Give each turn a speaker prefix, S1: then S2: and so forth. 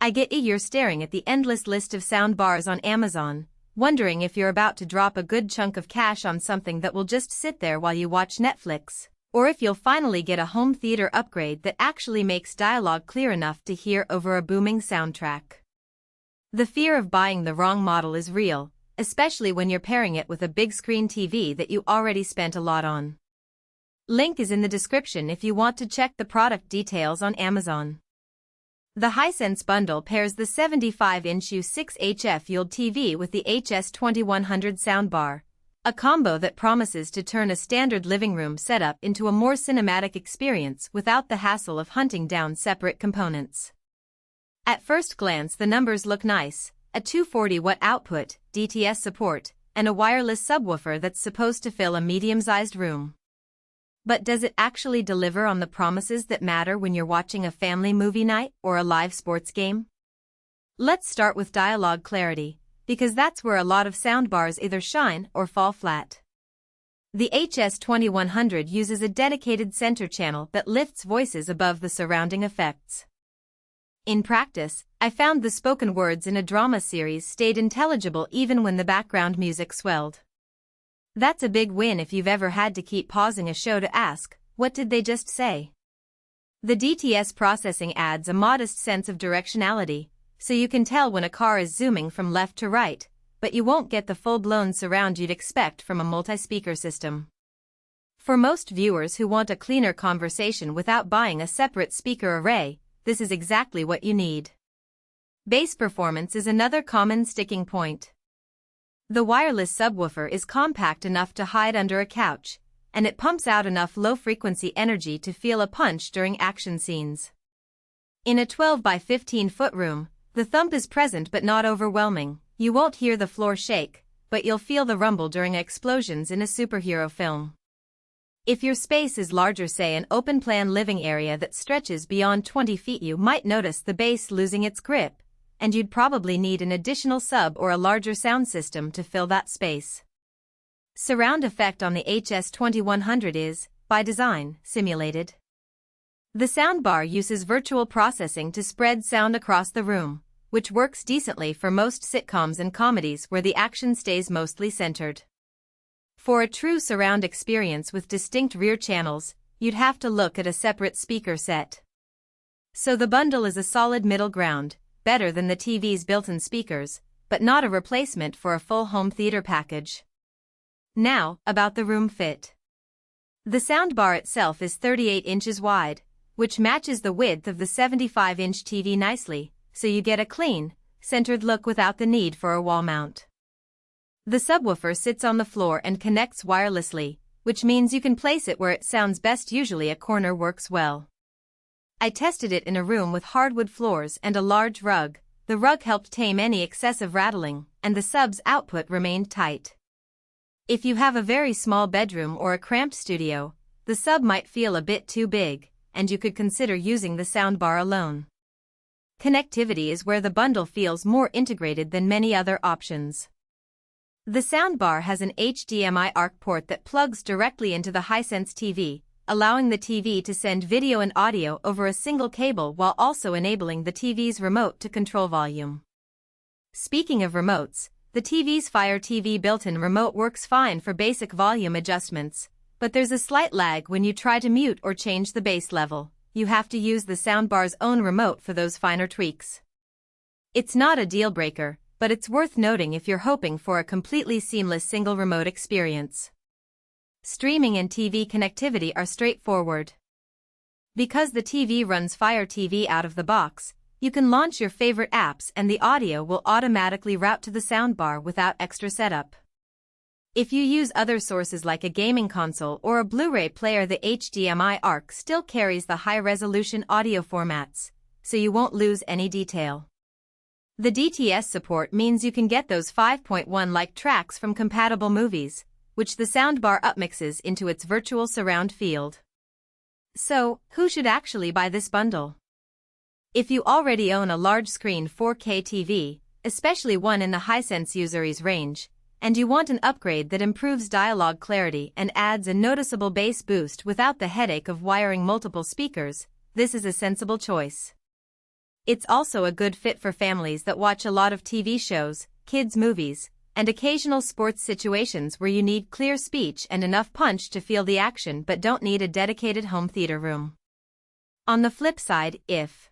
S1: I get you're staring at the endless list of sound bars on Amazon, wondering if you're about to drop a good chunk of cash on something that will just sit there while you watch Netflix, or if you'll finally get a home theater upgrade that actually makes dialogue clear enough to hear over a booming soundtrack. The fear of buying the wrong model is real, especially when you're pairing it with a big screen TV that you already spent a lot on. Link is in the description if you want to check the product details on Amazon. The Hisense bundle pairs the 75-inch U6HF ULED TV with the HS2100 soundbar, a combo that promises to turn a standard living room setup into a more cinematic experience without the hassle of hunting down separate components. At first glance, the numbers look nice: a 240-watt output, DTS support, and a wireless subwoofer that's supposed to fill a medium-sized room. But does it actually deliver on the promises that matter when you're watching a family movie night or a live sports game? Let's start with dialogue clarity, because that's where a lot of soundbars either shine or fall flat. The HS2100 uses a dedicated center channel that lifts voices above the surrounding effects. In practice, I found the spoken words in a drama series stayed intelligible even when the background music swelled. That's a big win if you've ever had to keep pausing a show to ask, what did they just say? The DTS processing adds a modest sense of directionality, so you can tell when a car is zooming from left to right, but you won't get the full-blown surround you'd expect from a multi-speaker system. For most viewers who want a cleaner conversation without buying a separate speaker array, this is exactly what you need. Bass performance is another common sticking point. The wireless subwoofer is compact enough to hide under a couch, and it pumps out enough low-frequency energy to feel a punch during action scenes. In a 12 by 15 foot room, the thump is present but not overwhelming. You won't hear the floor shake, but you'll feel the rumble during explosions in a superhero film. If your space is larger, say an open-plan living area that stretches beyond 20 feet, you might notice the bass losing its grip, and you'd probably need an additional sub or a larger sound system to fill that space. Surround effect on the HS2100 is, by design, simulated. The soundbar uses virtual processing to spread sound across the room, which works decently for most sitcoms and comedies where the action stays mostly centered. For a true surround experience with distinct rear channels, you'd have to look at a separate speaker set. So the bundle is a solid middle ground, better than the TV's built-in speakers, but not a replacement for a full home theater package. Now, about the room fit. The soundbar itself is 38 inches wide, which matches the width of the 75-inch TV nicely, so you get a clean, centered look without the need for a wall mount. The subwoofer sits on the floor and connects wirelessly, which means you can place it where it sounds best. Usually a corner works well. I tested it in a room with hardwood floors and a large rug. The rug helped tame any excessive rattling, and the sub's output remained tight. If you have a very small bedroom or a cramped studio, the sub might feel a bit too big, and you could consider using the soundbar alone. Connectivity is where the bundle feels more integrated than many other options. The soundbar has an HDMI ARC port that plugs directly into the Hisense TV, allowing the TV to send video and audio over a single cable while also enabling the TV's remote to control volume. Speaking of remotes, the TV's Fire TV built-in remote works fine for basic volume adjustments, but there's a slight lag when you try to mute or change the bass level. You have to use the soundbar's own remote for those finer tweaks. It's not a deal-breaker, but it's worth noting if you're hoping for a completely seamless single remote experience. Streaming and TV connectivity are straightforward. Because the TV runs Fire TV out of the box, you can launch your favorite apps and the audio will automatically route to the soundbar without extra setup. If you use other sources like a gaming console or a Blu-ray player, the HDMI ARC still carries the high-resolution audio formats, so you won't lose any detail. The DTS support means you can get those 5.1-like tracks from compatible movies, which the soundbar upmixes into its virtual surround field. So, who should actually buy this bundle? If you already own a large-screen 4K TV, especially one in the Hisense useries range, and you want an upgrade that improves dialogue clarity and adds a noticeable bass boost without the headache of wiring multiple speakers, this is a sensible choice. It's also a good fit for families that watch a lot of TV shows, kids' movies, and occasional sports situations where you need clear speech and enough punch to feel the action but don't need a dedicated home theater room. On the flip side, if